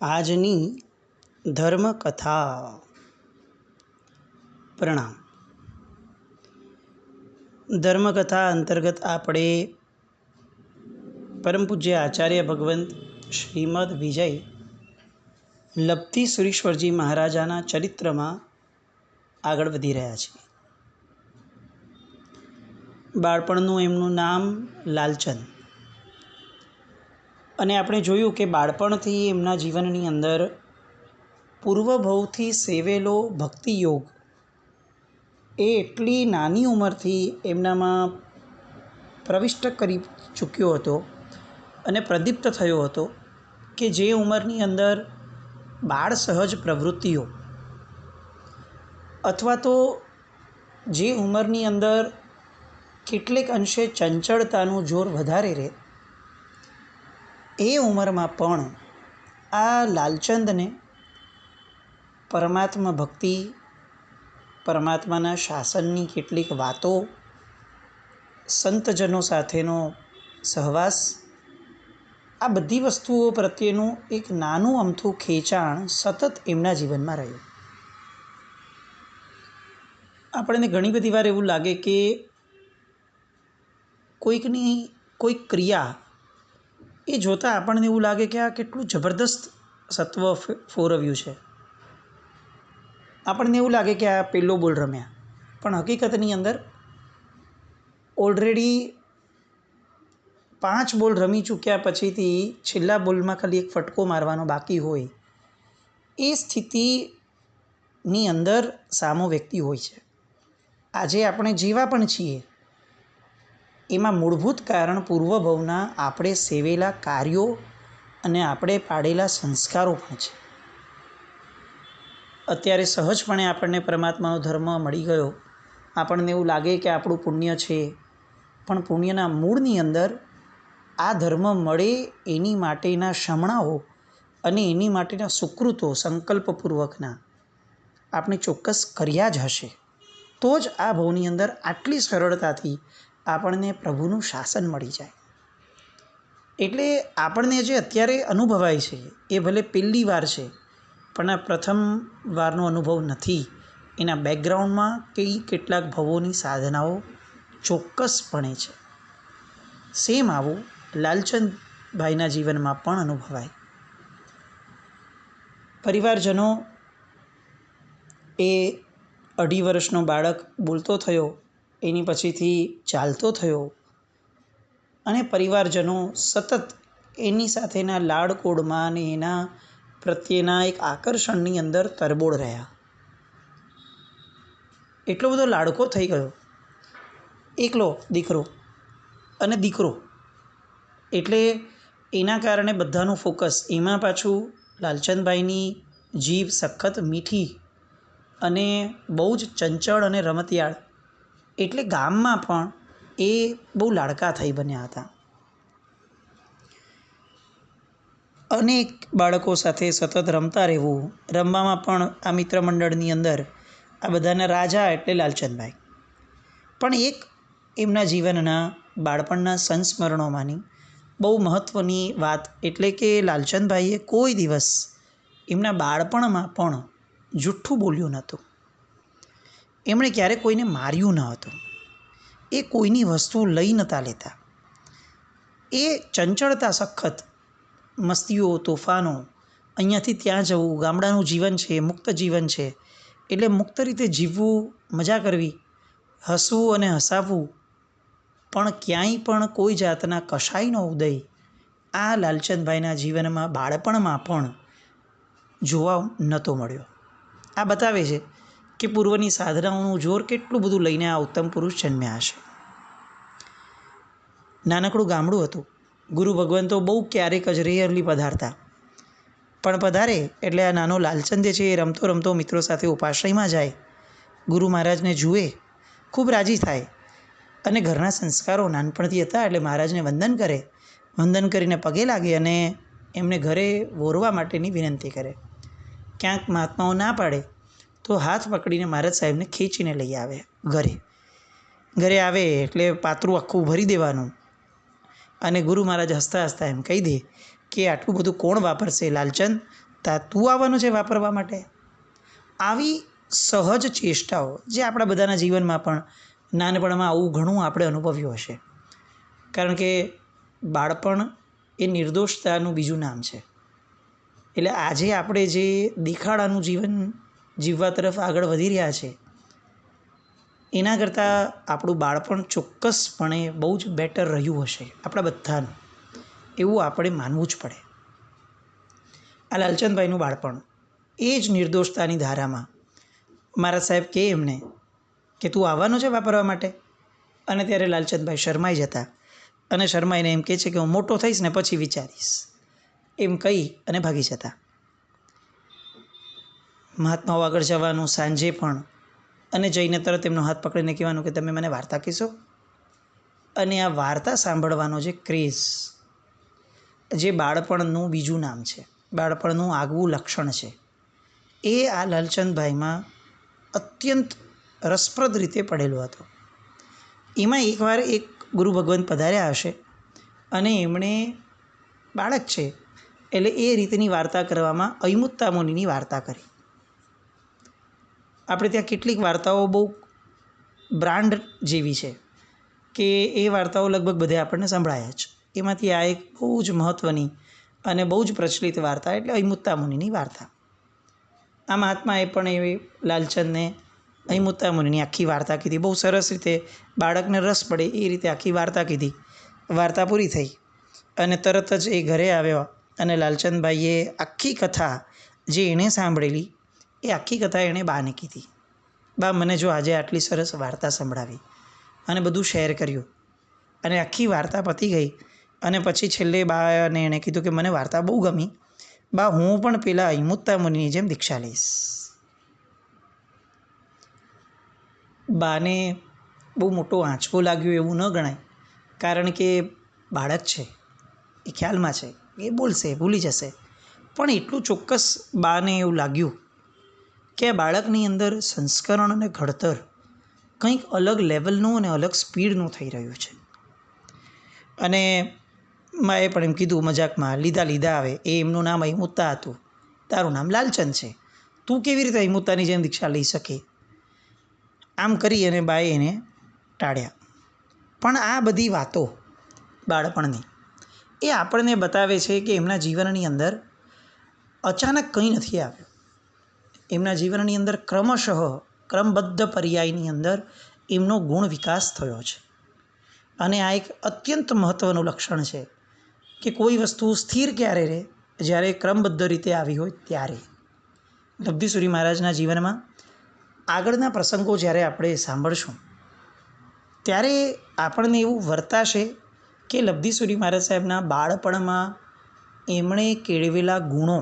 આજની ધર્મકથા. પ્રણામ. ધર્મકથા અંતર્ગત આપણે પરમ પૂજ્ય આચાર્ય ભગવંત શ્રીમદ વિજય લબ્ધિ સુરીશ્વરજી મહારાજાના ચરિત્રમાં આગળ વધી રહ્યા છીએ. બાળપણનું એમનું નામ લાલચંદ, અને આપણે જોયું કે બાળપણથી એમના જીવનની અંદર પૂર્વભવથી સેવેલો ભક્તિ યોગ એ એટલી નાની ઉંમરથી એમનામાં પ્રવિષ્ટ કરી ચૂક્યો હતો અને પ્રદીપ્ત થયો હતો કે જે ઉંમરની અંદર બાળ સહજ પ્રવૃત્તિઓ અથવા તો જે ઉંમરની અંદર કેટલેક અંશે ચંચળતાનું જોર વધારે રહે, એ ઉંમરમાં પણ આ લાલચંદને પરમાત્મા ભક્તિ, પરમાત્માના શાસનની કેટલીક વાતો, સંતજનો સાથેનો સહવાસ, આ બધી વસ્તુઓ પ્રત્યેનું એક નાનું અમથું ખેંચાણ સતત એમના જીવનમાં રહ્યું. આપણને ઘણી બધી વાર એવું લાગે કે કોઈકની કોઈક ક્રિયા એ જોતાં આપણને એવું લાગે કે આ કેટલું જબરદસ્ત સત્વ ફોરવ્યું છે. આપણને એવું લાગે કે આ પહેલો બોલ રમ્યા, પણ હકીકતની અંદર ઓલરેડી 5 બોલ રમી ચૂક્યા પછીથી છેલ્લા બોલમાં ખાલી એક ફટકો મારવાનો બાકી હોય, એ સ્થિતિની અંદર સામો વ્યક્તિ હોય છે. આજે આપણે જેવા પણ છીએ એમાં મૂળભૂત કારણ પૂર્વભવના આપણે સેવેલા કાર્યો અને આપણે પાડેલા સંસ્કારો પણ છે. અત્યારે સહજપણે આપણને પરમાત્માનો ધર્મ મળી ગયો, આપણને એવું લાગે કે આપણું પુણ્ય છે, પણ પુણ્યના મૂળની અંદર આ ધર્મ મળે એની માટેના શમણાઓ અને એની માટેના સુકૃતો સંકલ્પપૂર્વકના આપણે ચોક્કસ કર્યા જ હશે, તો જ આ ભવની અંદર આટલી સરળતાથી આપણને પ્રભુનું શાસન મળી જાય. એટલે આપણને જે અત્યારે અનુભવાય છે એ ભલે પહેલી વાર છે, પણ આ પ્રથમ વારનો અનુભવ નથી. એના બેકગ્રાઉન્ડમાં કેટલાક ભવોની સાધનાઓ ચોક્કસપણે છે. સેમ આવું લાલચંદભાઈના જીવનમાં પણ અનુભવાય. પરિવારજનો એ 2.5 વર્ષનો બાળક બોલતો થયો, એની પછીથી ચાલતો થયો, અને પરિવારજનો સતત એની સાથેના લાડકોડમાં અને એના પ્રત્યેના એક આકર્ષણની અંદર તરબોળ રહ્યા. એટલો બધો લાડકો થઈ ગયો. એકલો દીકરો અને દીકરો એટલે એના કારણે બધાનું ફોકસ એમાં. પાછું લાલચંદભાઈની જીભ સખત મીઠી અને બહુ જ ચંચળ અને રમતિયાળ, એટલે ગામમાં પણ એ બહુ લાડકા થઈ બન્યા હતા. અનેક બાળકો સાથે સતત રમતા રહેવું, રમવામાં પણ આ મિત્ર મંડળની અંદર આ બધાના રાજા એટલે લાલચંદભાઈ. પણ એક એમના જીવનના બાળપણના સંસ્મરણોમાંની બહુ મહત્ત્વની વાત એટલે કે લાલચંદભાઈએ કોઈ દિવસ એમના બાળપણમાં પણ જુઠ્ઠું બોલ્યું નહોતું. એમણે ક્યારેય કોઈને માર્યું ન હતું. એ કોઈની વસ્તુ લઈ નહોતા લેતા. એ ચંચળતા સખત, મસ્તીઓ, તોફાનો, અહીંયાથી ત્યાં જવું, ગામડાનું જીવન છે, મુક્ત જીવન છે, એટલે મુક્ત રીતે જીવવું, મજા કરવી, હસવું અને હસાવવું, પણ ક્યાંય પણ કોઈ જાતના કશાયનો ઉદય આ લાલચંદભાઈના જીવનમાં બાળપણમાં પણ જોવા નહોતો મળ્યો. આ બતાવે છે કે પૂર્વની સાધનાઓનું જોર કેટલું બધું લઈને આ ઉત્તમ પુરુષ જન્મ્યા હશે. નાનકડું ગામડું હતું. ગુરુ ભગવંતો બહુ ક્યારેક જ રેયરલી પધારતા, પણ પધારે એટલે આ નાનો લાલચંદ છે એ રમતો રમતો મિત્રો સાથે ઉપાશ્રયમાં જાય, ગુરુ મહારાજને જુએ, ખૂબ રાજી થાય, અને ઘરના સંસ્કારો નાનપણથી હતા એટલે મહારાજને વંદન કરે, વંદન કરીને પગે લાગે અને એમને ઘરે વોરવા માટેની વિનંતી કરે. ક્યાંક મહાત્માઓ ના પાડે તો હાથ પકડીને મહારાજ સાહેબને ખેંચીને લઈ આવે ઘરે. ઘરે આવે એટલે પાત્રું આખું ભરી દેવાનું, અને ગુરુ મહારાજ હસતા હસતા એમ કહી દે કે આટલું બધું કોણ વાપરશે લાલચંદ, તું આવવાનું છે વાપરવા માટે. આવી સહજ ચેષ્ટાઓ જે આપણા બધાના જીવનમાં પણ નાનપણમાં આવું ઘણું આપણે અનુભવ્યું હશે. કારણ કે બાળપણ એ નિર્દોષતાનું બીજું નામ છે. એટલે આજે આપણે જે દેખાડાનું જીવન જીવવા તરફ આગળ વધી રહ્યા છે, એના કરતાં આપણું બાળપણ ચોક્કસપણે બહુ જ બેટર રહ્યું હશે આપણા બધાનું, એવું આપણે માનવું જ પડે. આ લાલચંદભાઈનું બાળપણ એ જ નિર્દોષતાની ધારામાં મારા સાહેબ કહે એમને કે તું આવવાનું છે વાપરવા માટે, અને ત્યારે લાલચંદભાઈ શરમાઈ જતા અને શરમાઈને એમ કહે છે કે હું મોટો થઈશ ને પછી વિચારીશ, એમ કહી અને ભાગી જતા. મહાત્માઓ આગળ જવાનું સાંજે પણ, અને જઈને તરત એમનો હાથ પકડીને કહેવાનું કે તમે મને વાર્તા કહેશો. અને આ વાર્તા સાંભળવાનો જે ક્રેઝ, જે બાળપણનું બીજું નામ છે, બાળપણનું આગવું લક્ષણ છે, એ આ લાલચંદભાઈમાં અત્યંત રસપ્રદ રીતે પડેલો હતો. એમાં એકવાર એક ગુરુ ભગવંત પધાર્યા હશે અને એમણે, બાળક છે એટલે એ રીતની વાર્તા કરવામાં અયમુત્તા મુનિની વાર્તા કરી. આપણે ત્યાં કેટલીક વાર્તાઓ બહુ બ્રાન્ડ જેવી છે કે એ વાર્તાઓ લગભગ બધે આપણને સંભળાય જ. એમાંથી આ એક બહુ જ મહત્ત્વની અને બહુ જ પ્રચલિત વાર્તા એટલે અયમુત્તા મુનિની વાર્તા. આ મહાત્માએ પણ એવી લાલચંદને અયમુત્તા મુનિની આખી વાર્તા કીધી. બહુ સરસ રીતે બાળકને રસ પડે એ રીતે આખી વાર્તા કીધી. વાર્તા પૂરી થઈ અને તરત જ એ ઘરે આવ્યો અને લાલચંદભાઈએ આખી કથા જે એણે સાંભળેલી એ આખી કથા એણે બાને કીધી. બા, મને જો આજે આટલી સરસ વાર્તા સંભળાવી, અને બધું શેર કર્યું. અને આખી વાર્તા પતી ગઈ અને પછી છેલ્લે બાને એણે કીધું કે મને વાર્તા બહુ ગમી બા, હું પણ પેલા અયમુત્તા મુનિની જેમ દીક્ષા લઈશ. બાને બહુ મોટો આંચકો લાગ્યો એવું ન ગણાય, કારણ કે બાળક છે, એ ખ્યાલમાં છે, એ બોલશે, ભૂલી જશે. પણ એટલું ચોક્કસ બાને એવું લાગ્યું કે આ બાળકની અંદર સંસ્કરણ અને ઘડતર કંઈક અલગ લેવલનું અને અલગ સ્પીડનું થઈ રહ્યું છે. અને માએ પણ એમ કીધું મજાકમાં, લીધા આવે, એ એમનું નામ અયમુત્તા હતું, તારું નામ લાલચંદ છે, તું કેવી રીતે અયમુત્તાની જેમ દીક્ષા લઈ શકે. આમ કરી અને બાએ એને ટાળ્યા. પણ આ બધી વાતો બાળપણની એ આપણને બતાવે છે કે એમના જીવનની અંદર અચાનક કંઈ નથી આવ્યું. એમના જીવનની અંદર ક્રમશઃ, ક્રમબદ્ધ પર્યાયની અંદર એમનો ગુણ વિકાસ થયો છે. અને આ એક અત્યંત મહત્ત્વનું લક્ષણ છે કે કોઈ વસ્તુ સ્થિર ક્યારે રહે, જ્યારે ક્રમબદ્ધ રીતે આવી હોય ત્યારે. લબ્ધિસુરી મહારાજના જીવનમાં આગળના પ્રસંગો જ્યારે આપણે સાંભળશું ત્યારે આપણને એવું વર્તાશે કે લબ્ધિસુરી મહારાજ સાહેબના બાળપણમાં એમણે કેળવેલા ગુણો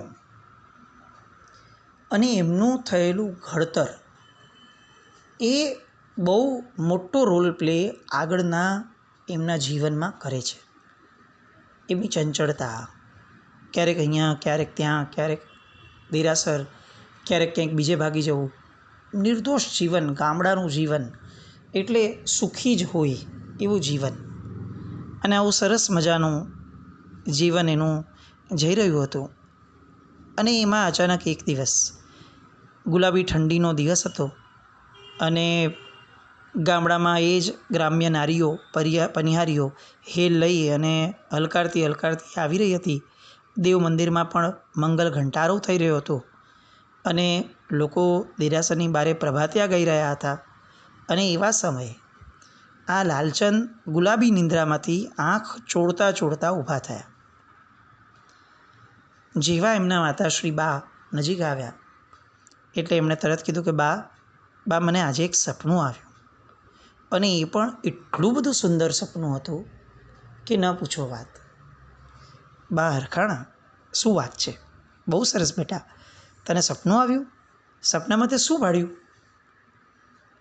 અને એમનું થયેલું ઘડતર એ બહુ મોટો રોલ પ્લે આગળના એમના જીવનમાં કરે છે. એમની ચંચળતા, ક્યારેક અહીંયા, ક્યારેક ત્યાં, ક્યારેક દેરાસર, ક્યારેક ક્યાંક બીજે ભાગી જવું, નિર્દોષ જીવન, ગામડાનું જીવન, એટલે સુખી જ હોય એવું જીવન. અને આવું સરસ મજાનું જીવન એનું જઈ રહ્યું હતું. અને એમાં અચાનક એક દિવસ ગુલાબી ઠંડીનો દિવસ હતો અને ગામડામાં એ જ ગ્રામ્ય નારીઓ, પનિહારીઓ હેલ લઈ અને હલકારતી આવી રહી હતી. દેવ મંદિરમાં પણ મંગલ ઘંટારો થઈ રહ્યો હતો અને લોકો દેરાસરની બારે પ્રભાતિયા ગાઈ રહ્યા હતા. અને એવા સમયે આ લાલચંદ ગુલાબી નિંદ્રામાંથી આંખ ચોળતા ઊભા થયા. જેવા એમના માતાશ્રી બા નજીક આવ્યા એટલે એમણે તરત કીધું કે બા, મને આજે એક સપનું આવ્યું. અને એ પણ એટલું બધું સુંદર સપનું હતું કે ન પૂછો વાત. બા હરખાણા, શું વાત છે? બહુ સરસ બેટા, તને સપનું આવ્યું? સપનામાં તે શું ભાળ્યું?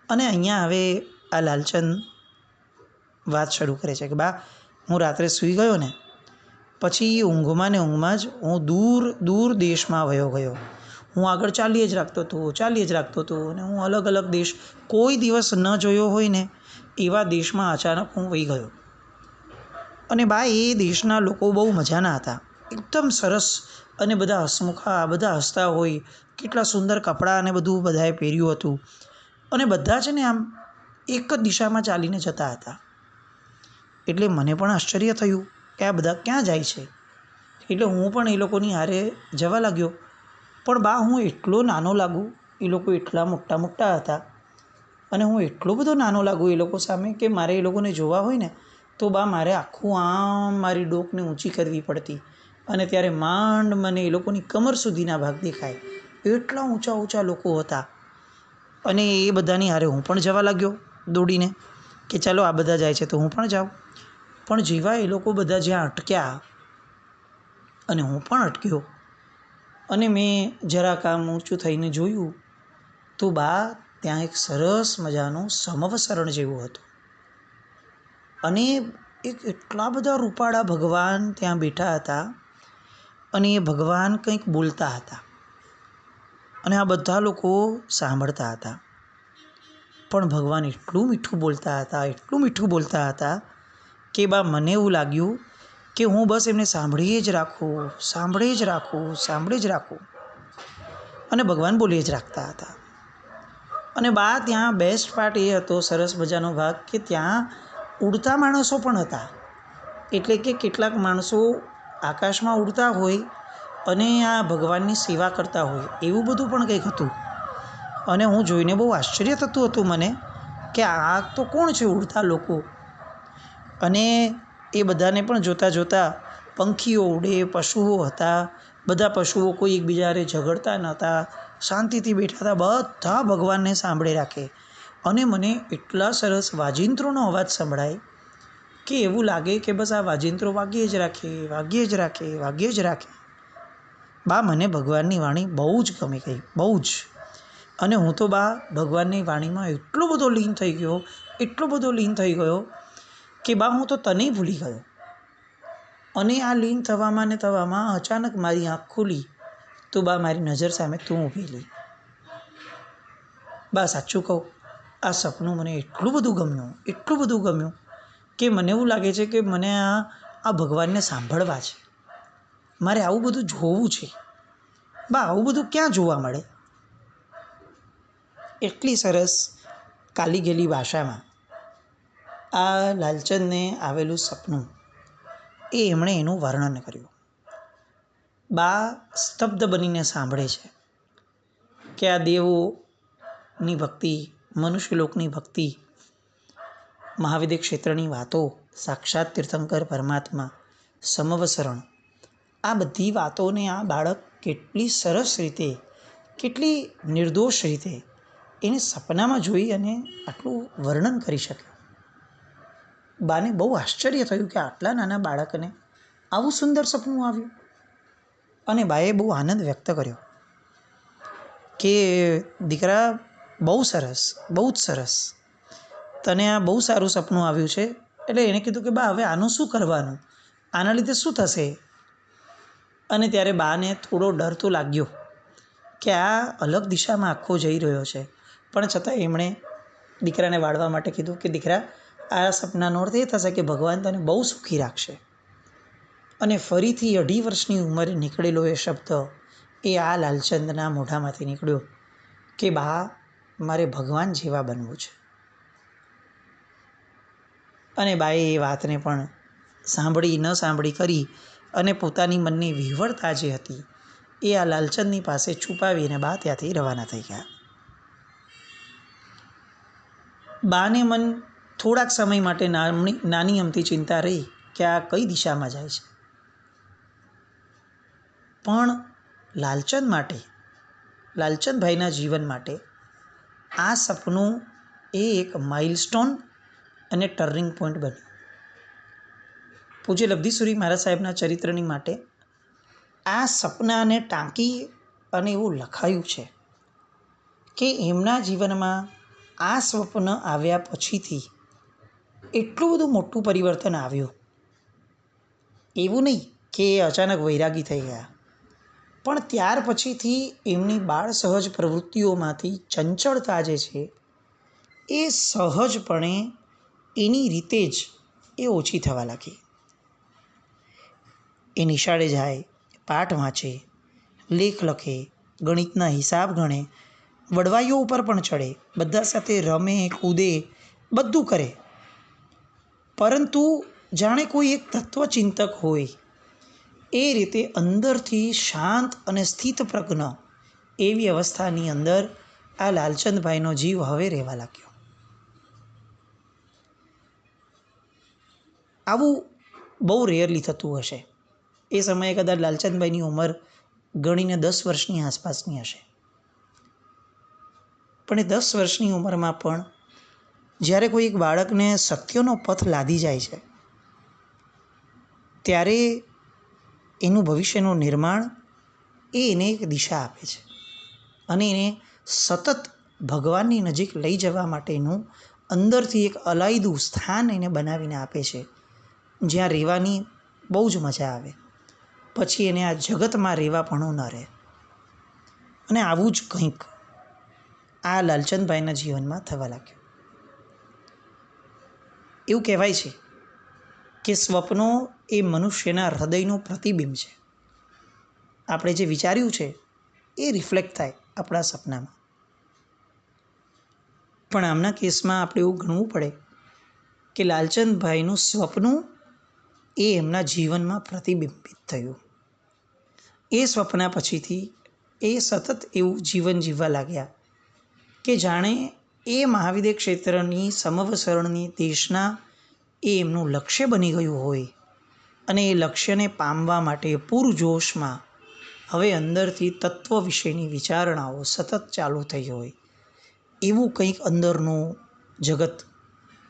અને અહીંયા હવે આ લાલચંદ વાત શરૂ કરે છે કે બા, હું રાત્રે સૂઈ ગયો ને પછી ઊંઘમાં ને ઊંઘમાં જ હું દૂર દેશમાં વયો ગયો. હું આગળ ચાલ્યે જ રાખતો હતો અને હું અલગ દેશ, કોઈ દિવસ ન જોયો હોય ને એવા દેશમાં અચાનક હું વહી ગયો. અને બા, એ દેશના લોકો બહુ મજાના હતા. એકદમ સરસ અને બધા હસમુખા, બધા હસતા હોય, કેટલા સુંદર કપડાં અને બધું બધાએ પહેર્યું હતું અને બધા છે ને આમ એક જ દિશામાં ચાલીને જતા હતા. એટલે મને પણ આશ્ચર્ય થયું કે આ બધા ક્યાં જાય છે. એટલે હું પણ એ લોકોની હારે જવા લાગ્યો. પણ બા હું એટલો નાનો લાગું, એ લોકો એટલા મોટા મોટા હતા અને હું એટલો બધો નાનો લાગું એ લોકો સામે કે મારે એ લોકોને જોવા હોય ને તો બા મારે આખું આમ મારી ડોકને ઊંચી કરવી પડતી અને ત્યારે માંડ મને એ લોકોની કમર સુધીના ભાગ દેખાય. એટલા ઊંચા ઊંચા લોકો હતા અને એ બધાની હારે હું પણ જવા લાગ્યો દોડીને કે ચાલો આ બધા જાય છે તો હું પણ જાઉં. પણ જેવા એ લોકો બધા જ્યાં અટક્યા અને હું પણ અટક્યો અને મેં જરાક આમ ઊંચું થઈને જોયું તો બા ત્યાં એક સરસ મજાનું સમવસરણ જેવું હતું અને એક એટલા બધા રૂપાળા ભગવાન ત્યાં બેઠા હતા અને એ ભગવાન કંઈક બોલતા હતા અને આ બધા લોકો સાંભળતા હતા. પણ ભગવાન એટલું મીઠું બોલતા હતા, એટલું મીઠું બોલતા હતા કે બા મને એવું લાગ્યું કે હું બસ એમને સાંભળી જ રાખું, સાંભળી જ રાખું, સાંભળી જ રાખું અને ભગવાન બોલી જ રાખતા હતા. અને બા ત્યાં બેસ્ટ પાર્ટ એ હતો, સરસ મજાનો ભાગ, કે ત્યાં ઉડતા માણસો પણ હતા. એટલે કે કેટલાક માણસો આકાશમાં ઉડતા હોય અને આ ભગવાનની સેવા કરતા હોય એવું બધું પણ કંઈક હતું. અને હું જોઈને બહુ આશ્ચર્ય થતું હતું મને કે આ તો કોણ છે ઉડતા લોકો. અને એ બધાને પણ જોતાં જોતાં પંખીઓ ઉડે, પશુઓ હતા, બધા પશુઓ કોઈ એકબીજા હારે ઝઘડતા નહોતા, શાંતિથી બેઠા હતા, બધા ભગવાનને સાંભળે રાખે. અને મને એટલા સરસ વાજિંત્રોનો અવાજ સંભળાય કે એવું લાગે કે બસ આ વાજિંત્રો વાગ્યે જ રાખે, વાગ્યે જ રાખે, વાગ્યે જ રાખે. બા મને ભગવાનની વાણી બહુ જ ગમી ગઈ, બહુ જ. અને હું તો બા ભગવાનની વાણીમાં એટલો બધો લીન થઈ ગયો, એટલો બધો લીન થઈ ગયો કે બા હું તો તને ભૂલી ગયો. અને આ લીન થવામાં ને થવામાં અચાનક મારી આંખ ખુલી તો બા મારી નજર સામે તું ઊભેલી. બા સાચું કહું, આ સપનું મને એટલું બધું ગમ્યું, એટલું બધું ગમ્યું કે મને એવું લાગે છે કે મને આ ભગવાનને સાંભળવા છે, મારે આવું બધું જોવું છે. બા આવું બધું ક્યાં જોવા મળે. એટલી સરસ કાલી ગેલી ભાષામાં આ લાલચંદને આવેલું સપનું એ એમણે એનું વર્ણન કર્યું. બા સ્તબ્ધ બનીને સાંભળે છે કે આ દેવોની ભક્તિ, મનુષ્યલોકની ભક્તિ, મહાવિદ્ય ક્ષેત્રની વાતો, સાક્ષાત તીર્થંકર પરમાત્મા, સમવસરણ, આ બધી વાતોને આ બાળક કેટલી સરસ રીતે, કેટલી નિર્દોષ રીતે એને સપનામાં જોઈ અને આટલું વર્ણન કરી શક્યો. બાને બહુ આશ્ચર્ય થયું કે આટલા નાના બાળકને આવું સુંદર સપનું આવ્યું. અને બાએ બહુ આનંદ વ્યક્ત કર્યો કે દીકરા બહુ સરસ, બહુ જ સરસ, તને આ બહુ સારું સપનું આવ્યું છે. એટલે એણે કીધું કે બા હવે આનું શું કરવાનું, આના લીધે શું થશે. અને ત્યારે બાને થોડો ડર તો લાગ્યો કે આ અલગ દિશામાં આખો જઈ રહ્યો છે. પણ છતાં એમણે દીકરાને વાળવા માટે કીધું કે દીકરા આ સપનાનો અર્થ એ થશે કે ભગવાન તને બહુ સુખી રાખશે. અને ફરીથી 2.5 વર્ષની ઉંમરે નીકળેલો એ શબ્દ એ આ લાલચંદના મોઢામાંથી નીકળ્યો કે બા મારે ભગવાન જેવા બનવું છે. અને બાએ એ વાતને પણ સાંભળી ન સાંભળી કરી અને પોતાની મનની વિહવળતા જે હતી એ આ લાલચંદની પાસે છુપાવીને બા ત્યાંથી રવાના થઈ ગયા. બાને મન થોડાક સમય માટે નાની અમથી ચિંતા રહી કે આ કઈ દિશામાં જાય છે. પણ લાલચંદ માટે, લાલચંદભાઈના જીવન માટે આ સપનું એ એક માઇલસ્ટોન અને ટર્નિંગ પોઈન્ટ બન્યું. પૂજ્ય લબ્ધિસુરી મહારાજ સાહેબના ચરિત્રની માટે આ સપનાને ટાંકી અને એવું લખાયું છે કે એમના જીવનમાં આ સ્વપ્ન આવ્યા પછીથી એટલું બધું મોટું પરિવર્તન આવ્યું. એવું નહીં કે એ અચાનક વૈરાગી થઈ ગયા, પણ ત્યાર પછીથી એમની બાળ સહજ પ્રવૃત્તિઓમાંથી ચંચળતા જે છે એ સહજપણે એની રીતે જ એ ઓછી થવા લાગી. એ નિશાળે જાય, પાઠ વાંચે, લેખ લખે, ગણિતના હિસાબ ગણે, વડવાઈઓ ઉપર પણ ચડે, બધા સાથે રમે, કૂદે, બધું કરે. પરંતુ જાણે કોઈ એક તત્વચિંતક હોય એ રીતે અંદરથી શાંત અને સ્થિતપ્રજ્ઞ એવી અવસ્થાની અંદર આ લાલચંદભાઈનો જીવ હવે રહેવા લાગ્યો. આવું બહુ રેયરલી થતું હશે. એ સમયે કદાચ લાલચંદભાઈની ઉંમર ગણીને 10 વર્ષની આસપાસની હશે. પણ એ 10 વર્ષની ઉંમરમાં પણ જ્યારે કોઈ એક બાળકને સત્યનો પથ લાદી જાય છે ત્યારે એનું ભવિષ્યનું નિર્માણ એને એક દિશા આપે છે અને એને સતત ભગવાનની નજીક લઈ જવા માટેનું અંદરથી એક અલાયદું સ્થાન એને બનાવીને આપે છે, જ્યાં રહેવાની બહુ જ મજા આવે. પછી એને આ જગતમાં રહેવાપણું ન રહે. અને આવું જ કંઈક આ લાલચંદભાઈના જીવનમાં થવા લાગ્યું. એવું કહેવાય છે કે સ્વપ્નો એ મનુષ્યના હૃદયનું પ્રતિબિંબ છે. આપણે જે વિચાર્યું છે એ રિફ્લેક્ટ થાય આપણા સપનામાં. પણ આમના કેસમાં આપણે એવું ગણવું પડે કે લાલચંદભાઈનું સ્વપ્નું એ એમના જીવનમાં પ્રતિબિંબિત થયું. એ સ્વપ્ન પછીથી એ સતત એવું જીવન જીવવા લાગ્યા કે જાણે એ મહાવિદ્ય ક્ષેત્રની સમવસરણની દેશના એ એમનું લક્ષ્ય બની ગયું હોય અને એ લક્ષ્યને પામવા માટે પૂરજોશમાં હવે અંદરથી તત્વ વિશેની વિચારણાઓ સતત ચાલુ થઈ હોય એવું કંઈક અંદરનું જગત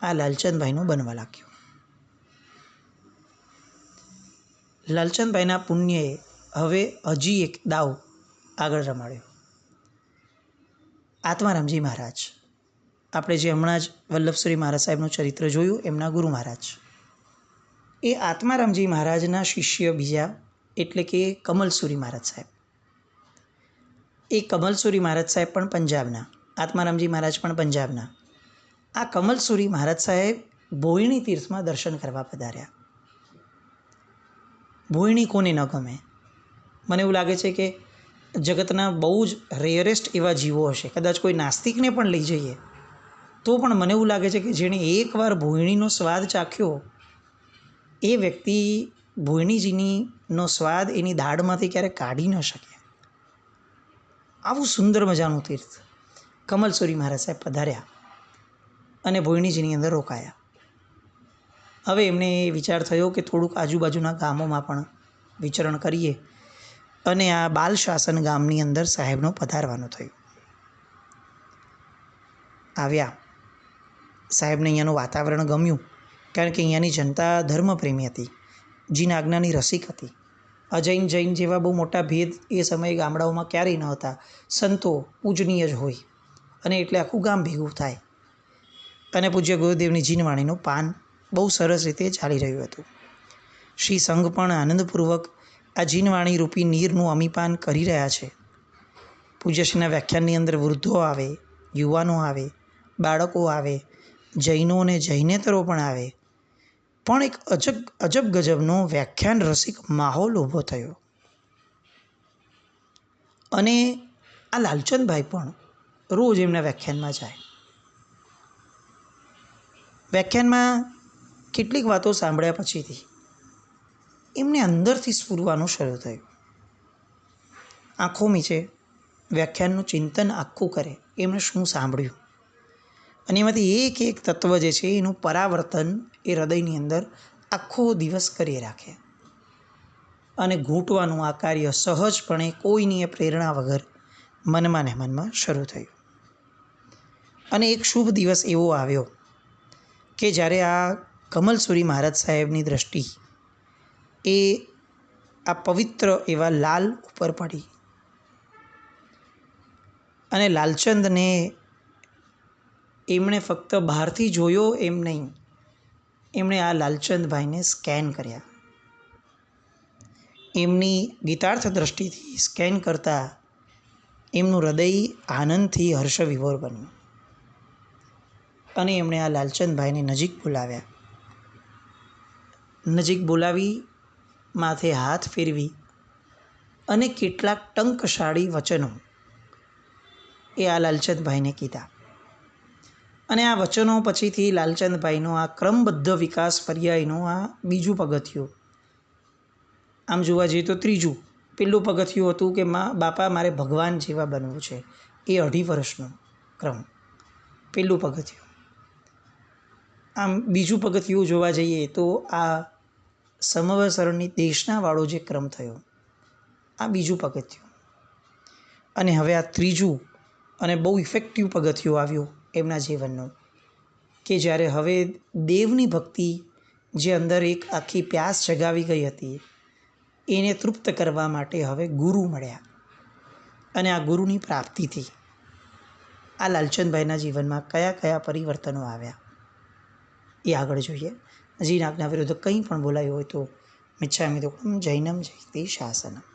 આ લાલચંદભાઈનું બનવા લાગ્યું. લાલચંદભાઈના પુણ્યએ હવે હજી એક દાવ આગળ રમાડ્યો. આત્મારામજી મહારાજ, આપણે જે હમણાં જ વલ્લભશ્રી મહારાજ સાહેબનું ચરિત્ર જોયું, એમના ગુરુ મહારાજ, એ આત્મારામજી મહારાજના શિષ્ય બીજા એટલે કે કમલસુરી મહારાજ સાહેબ. એ કમલસુરી મહારાજ સાહેબ પણ પંજાબના, આત્મારામજી મહારાજ પણ પંજાબના. આ કમલસુરી મહારાજ સાહેબ ભોયણી તીર્થમાં દર્શન કરવા પધાર્યા. ભોયણી કોને ન ગમે? મને એવું લાગે છે કે જગતના બહુ જ રેયરેસ્ટ એવા જીવો હશે. કદાચ કોઈ નાસ્તિકને પણ લઈ જઈએ તો પણ મને એવું લાગે છે કે જેણે એકવાર ભોયણીનો સ્વાદ ચાખ્યો એ વ્યક્તિ ભોયણીજીનો સ્વાદ એની દાઢમાંથી ક્યારેક કાઢી ન શકે. આવું સુંદર મજાનું તીર્થ કમલસુરી મહારાજ સાહેબ પધાર્યા અને ભોયણીજીની અંદર રોકાયા. હવે એમને એ વિચાર થયો કે થોડુંક આજુબાજુના ગામોમાં પણ વિચરણ કરીએ અને આ બાલ શાસન ગામની અંદર સાહેબનો પધારવાનું થયું. આવ્યા. સાહેબને અહીંયાનું વાતાવરણ ગમ્યું, કારણ કે અહીંયાની જનતા ધર્મપ્રેમી હતી, જીન આજ્ઞાની રસિક હતી. અજૈન જૈન જેવા બહુ મોટા ભેદ એ સમયે ગામડાઓમાં ક્યારેય ન હતા. સંતો પૂજનીય જ હોય અને એટલે આખું ગામ ભેગું થાય. અને પૂજ્ય ગુરુદેવની જીનવાણીનું પાન બહુ સરસ રીતે ચાલી રહ્યું હતું. શ્રી સંઘ પણ આનંદપૂર્વક આ જીનવાણી રૂપી નીરનું અમીપાન કરી રહ્યા છે. પૂજ્યશ્રીના વ્યાખ્યાનની અંદર વૃદ્ધો આવે, યુવાનો આવે, બાળકો આવે, જૈનો અને જૈનેતરો પણ આવે. પણ એક અજબ ગજબનો વ્યાખ્યાન રસિક માહોલ ઊભો થયો. અને આ લાલચંદભાઈ પણ રોજ એમના વ્યાખ્યાનમાં જાય. વ્યાખ્યાનમાં કેટલીક વાતો સાંભળ્યા પછીથી એમને અંદરથી સ્ફુરવાનું શરૂ થયું. આંખો મીચે વ્યાખ્યાનનું ચિંતન આખું કરે, એમણે શું સાંભળ્યું અને એમાંથી એક એક તત્વ જે છે એનું પરાવર્તન એ હૃદયની અંદર આખો દિવસ કરી રાખે અને ઘૂંટવાનું આ કાર્ય સહજપણે કોઈની પ્રેરણા વગર મનમાં ને મનમાં શરૂ થયું. અને એક શુભ દિવસ એવો આવ્યો કે જ્યારે આ કમલસુરી મહારાજ સાહેબની દૃષ્ટિ એ આ પવિત્ર એવા લાલ ઉપર પડી અને લાલચંદને એમણે ફક્ત બહારથી જોયો એમ નહીં, એમણે આ લાલચંદભાઈને સ્કેન કર્યા. એમની ગીતાર્થ દૃષ્ટિથી સ્કેન કરતાં એમનું હૃદય આનંદથી હર્ષવિભોર બન્યું અને એમણે આ લાલચંદભાઈને નજીક બોલાવ્યા. નજીક બોલાવી માથે હાથ ફેરવી અને કેટલાક ટંકશાળી વચનો એ આ લાલચંદભાઈને કીધા. અને આ વચનો પછીથી લાલચંદભાઈનો આ ક્રમબદ્ધ વિકાસ પર્યાયનું આ બીજું પગથિયું, આમ જોવા જઈએ તો ત્રીજું. પેલું પગથિયું હતું કે બાપા મારે ભગવાન જેવા બનવું છે, એ 2.5 વર્ષનો ક્રમ પેલું પગથિયું. આમ બીજું પગથિયું જોવા જઈએ તો આ સમવસરની દેશનાવાળો જે ક્રમ થયો, આ બીજું પગથિયું. અને હવે આ ત્રીજું અને બહુ ઇફેક્ટિવ પગથિયું આવ્યું એમના જીવનનું, કે જ્યારે હવે દેવની ભક્તિ જે અંદર એક આખી પ્યાસ જગાવી ગઈ હતી એને તૃપ્ત કરવા માટે હવે ગુરુ મળ્યા. અને આ ગુરુની પ્રાપ્તિથી આ લાલચંદભાઈના જીવનમાં કયા કયા પરિવર્તનો આવ્યા એ આગળ જોઈએ. હજી આજ્ઞા વિરુદ્ધ કંઈ પણ બોલાયું હોય તો મિચ્છામિ દુક્કડમ જૈનમ જયતે શાસનમ.